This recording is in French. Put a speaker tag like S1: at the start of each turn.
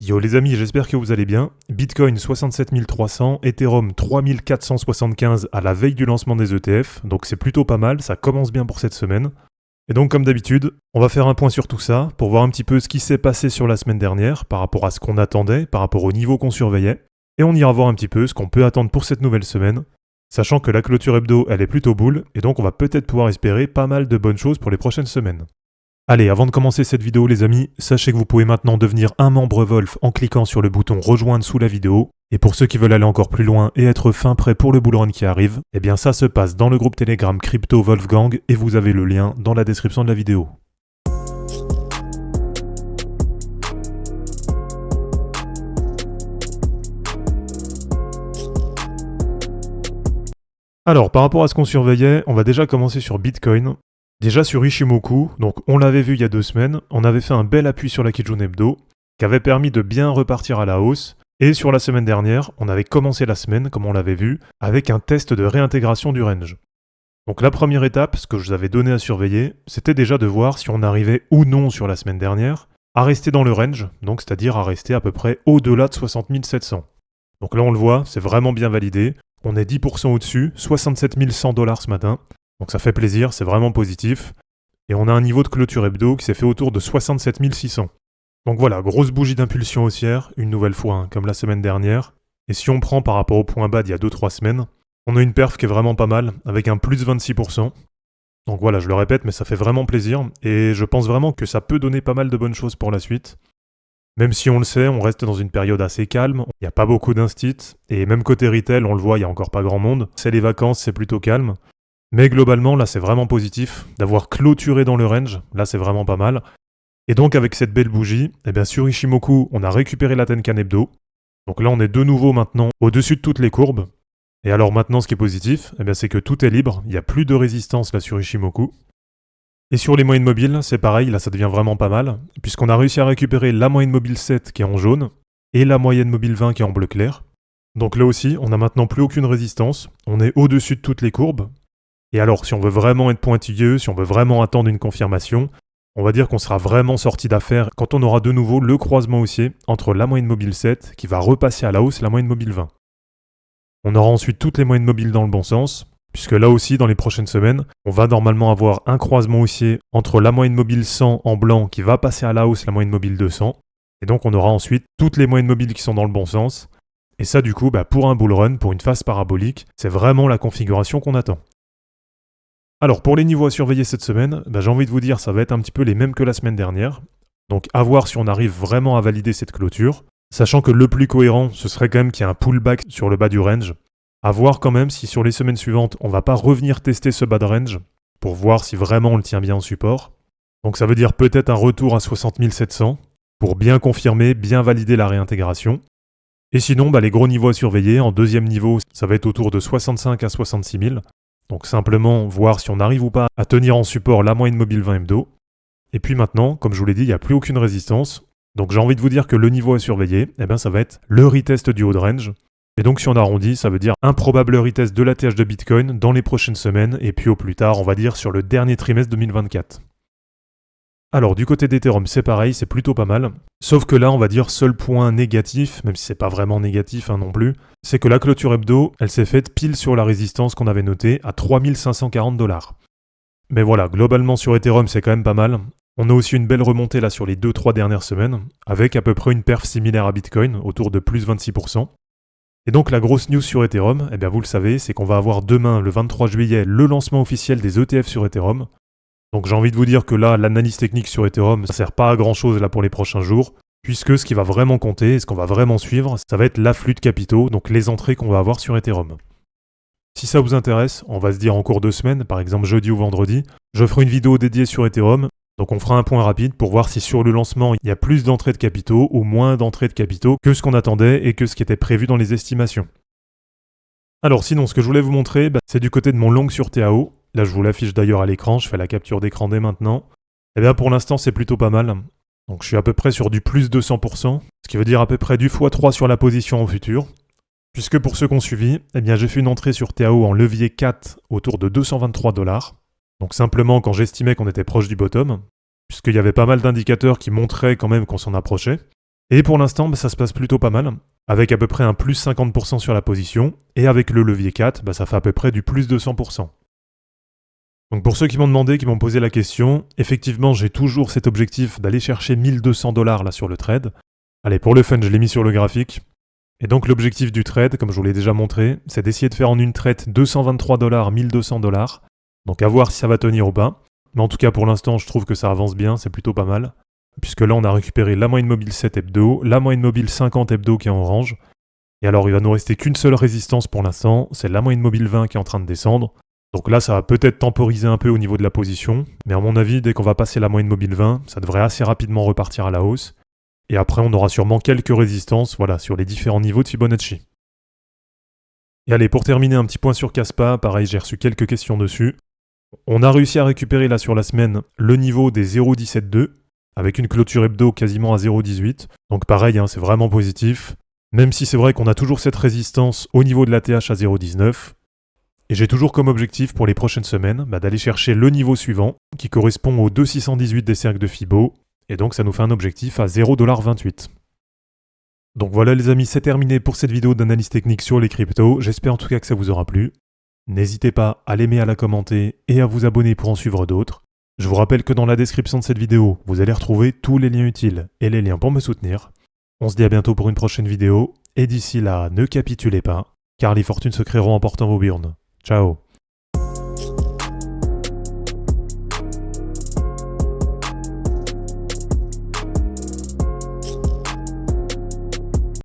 S1: Yo les amis, j'espère que vous allez bien. Bitcoin 67 300, Ethereum 3475 à la veille du lancement des ETF, donc c'est plutôt pas mal, ça commence bien pour cette semaine. Et donc comme d'habitude, on va faire un point sur tout ça pour voir un petit peu ce qui s'est passé sur la semaine dernière par rapport à ce qu'on attendait, par rapport au niveau qu'on surveillait. Et on ira voir un petit peu ce qu'on peut attendre pour cette nouvelle semaine, sachant que la clôture hebdo elle est plutôt boule, et donc on va peut-être pouvoir espérer pas mal de bonnes choses pour les prochaines semaines. Allez, avant de commencer cette vidéo les amis, sachez que vous pouvez maintenant devenir un membre Wolf en cliquant sur le bouton rejoindre sous la vidéo. Et pour ceux qui veulent aller encore plus loin et être fin prêt pour le bull run qui arrive, eh bien ça se passe dans le groupe Telegram Crypto Wolfgang et vous avez le lien dans la description de la vidéo. Alors, par rapport à ce qu'on surveillait, on va déjà commencer sur Bitcoin. Déjà sur Ichimoku, donc on l'avait vu il y a 2 semaines, on avait fait un bel appui sur la Kijun Hebdo, qui avait permis de bien repartir à la hausse, et sur la semaine dernière, on avait commencé la semaine, comme on l'avait vu, avec un test de réintégration du range. Donc la première étape, ce que je vous avais donné à surveiller, c'était déjà de voir si on arrivait ou non sur la semaine dernière, à rester dans le range, donc c'est-à-dire à rester à peu près au-delà de 60 700. Donc là on le voit, c'est vraiment bien validé, on est 10% au-dessus, 67 100 $ ce matin, donc ça fait plaisir, c'est vraiment positif. Et on a un niveau de clôture hebdo qui s'est fait autour de 67 600. Donc voilà, grosse bougie d'impulsion haussière, une nouvelle fois, hein, comme la semaine dernière. Et si on prend par rapport au point bas d'il y a 2-3 semaines, on a une perf qui est vraiment pas mal, avec un plus 26%. Donc voilà, je le répète, mais ça fait vraiment plaisir. Et je pense vraiment que ça peut donner pas mal de bonnes choses pour la suite. Même si on le sait, on reste dans une période assez calme, il n'y a pas beaucoup d'instits. Et même côté retail, on le voit, il n'y a encore pas grand monde. C'est les vacances, c'est plutôt calme. Mais globalement, là, c'est vraiment positif d'avoir clôturé dans le range. Là, c'est vraiment pas mal. Et donc, avec cette belle bougie, eh bien, sur Ichimoku, on a récupéré la Tenkan Hebdo. Donc là, on est de nouveau maintenant au-dessus de toutes les courbes. Et alors maintenant, ce qui est positif, eh bien, c'est que tout est libre. Il n'y a plus de résistance là sur Ichimoku. Et sur les moyennes mobiles, c'est pareil. Là, ça devient vraiment pas mal. Puisqu'on a réussi à récupérer la moyenne mobile 7 qui est en jaune et la moyenne mobile 20 qui est en bleu clair. Donc là aussi, on n'a maintenant plus aucune résistance. On est au-dessus de toutes les courbes. Et alors, si on veut vraiment être pointilleux, si on veut vraiment attendre une confirmation, on va dire qu'on sera vraiment sorti d'affaire quand on aura de nouveau le croisement haussier entre la moyenne mobile 7 qui va repasser à la hausse et la moyenne mobile 20. On aura ensuite toutes les moyennes mobiles dans le bon sens, puisque là aussi, dans les prochaines semaines, on va normalement avoir un croisement haussier entre la moyenne mobile 100 en blanc qui va passer à la hausse, la moyenne mobile 200, et donc on aura ensuite toutes les moyennes mobiles qui sont dans le bon sens. Et ça, du coup, pour un bull run, pour une phase parabolique, c'est vraiment la configuration qu'on attend. Alors pour les niveaux à surveiller cette semaine, j'ai envie de vous dire ça va être un petit peu les mêmes que la semaine dernière. Donc à voir si on arrive vraiment à valider cette clôture, sachant que le plus cohérent ce serait quand même qu'il y ait un pullback sur le bas du range. À voir quand même si sur les semaines suivantes on va pas revenir tester ce bas de range pour voir si vraiment on le tient bien en support. Donc ça veut dire peut-être un retour à 60 700 pour bien confirmer, bien valider la réintégration. Et sinon les gros niveaux à surveiller, en deuxième niveau ça va être autour de 65 à 66 000. Donc simplement voir si on arrive ou pas à tenir en support la moyenne mobile 20 hebdo. Et puis maintenant, comme je vous l'ai dit, il n'y a plus aucune résistance. Donc j'ai envie de vous dire que le niveau à surveiller, ça va être le retest du haut de range. Et donc si on arrondit, ça veut dire un probable retest de l'ATH de Bitcoin dans les prochaines semaines et puis au plus tard, on va dire sur le dernier trimestre 2024. Alors du côté d'Ethereum, c'est pareil, c'est plutôt pas mal. Sauf que là, on va dire seul point négatif, même si c'est pas vraiment négatif non plus, c'est que la clôture hebdo, elle s'est faite pile sur la résistance qu'on avait notée à 3540 $. Mais voilà, globalement sur Ethereum, c'est quand même pas mal. On a aussi une belle remontée là sur les 2-3 dernières semaines, avec à peu près une perf similaire à Bitcoin, autour de plus 26%. Et donc la grosse news sur Ethereum, vous le savez, c'est qu'on va avoir demain, le 23 juillet, le lancement officiel des ETF sur Ethereum. Donc j'ai envie de vous dire que là, l'analyse technique sur Ethereum, ça sert pas à grand chose là pour les prochains jours, puisque ce qui va vraiment compter, et ce qu'on va vraiment suivre, ça va être l'afflux de capitaux, donc les entrées qu'on va avoir sur Ethereum. Si ça vous intéresse, on va se dire en cours de semaine, par exemple jeudi ou vendredi, je ferai une vidéo dédiée sur Ethereum, donc on fera un point rapide pour voir si sur le lancement, il y a plus d'entrées de capitaux ou moins d'entrées de capitaux que ce qu'on attendait et que ce qui était prévu dans les estimations. Alors sinon, ce que je voulais vous montrer, c'est du côté de mon long sur TAO. Là, je vous l'affiche d'ailleurs à l'écran, je fais la capture d'écran dès maintenant. Pour l'instant, c'est plutôt pas mal. Donc, je suis à peu près sur du plus 200%, ce qui veut dire à peu près du x3 sur la position en futur. Puisque pour ceux qui ont suivi, j'ai fait une entrée sur TAO en levier 4 autour de 223 $. Donc, simplement quand j'estimais qu'on était proche du bottom, puisqu'il y avait pas mal d'indicateurs qui montraient quand même qu'on s'en approchait. Et pour l'instant, ça se passe plutôt pas mal, avec à peu près un plus 50% sur la position, et avec le levier 4, ça fait à peu près du plus 200%. Donc pour ceux qui m'ont demandé, qui m'ont posé la question, effectivement j'ai toujours cet objectif d'aller chercher 1200$ là sur le trade. Allez, pour le fun, je l'ai mis sur le graphique. Et donc l'objectif du trade, comme je vous l'ai déjà montré, c'est d'essayer de faire en une traite 223$, 1200$. Donc à voir si ça va tenir ou pas. Mais en tout cas pour l'instant je trouve que ça avance bien, c'est plutôt pas mal. Puisque là on a récupéré la moyenne mobile 7 hebdo, la moyenne mobile 50 hebdo qui est en orange. Et alors il va nous rester qu'une seule résistance pour l'instant, c'est la moyenne mobile 20 qui est en train de descendre. Donc là ça va peut-être temporiser un peu au niveau de la position, mais à mon avis dès qu'on va passer la moyenne mobile 20, ça devrait assez rapidement repartir à la hausse. Et après on aura sûrement quelques résistances, voilà, sur les différents niveaux de Fibonacci. Et allez, pour terminer un petit point sur Kaspa, pareil j'ai reçu quelques questions dessus. On a réussi à récupérer là sur la semaine le niveau des 0,172, avec une clôture hebdo quasiment à 0,18. Donc pareil, c'est vraiment positif. Même si c'est vrai qu'on a toujours cette résistance au niveau de l'ATH à 0,19. Et j'ai toujours comme objectif pour les prochaines semaines d'aller chercher le niveau suivant, qui correspond au 2,618 des cercles de Fibo. Et donc ça nous fait un objectif à 0,28$. Donc voilà les amis, c'est terminé pour cette vidéo d'analyse technique sur les cryptos. J'espère en tout cas que ça vous aura plu. N'hésitez pas à l'aimer, à la commenter et à vous abonner pour en suivre d'autres. Je vous rappelle que dans la description de cette vidéo, vous allez retrouver tous les liens utiles et les liens pour me soutenir. On se dit à bientôt pour une prochaine vidéo, et d'ici là, ne capitulez pas, car les fortunes se créeront en portant vos burnes. Ciao.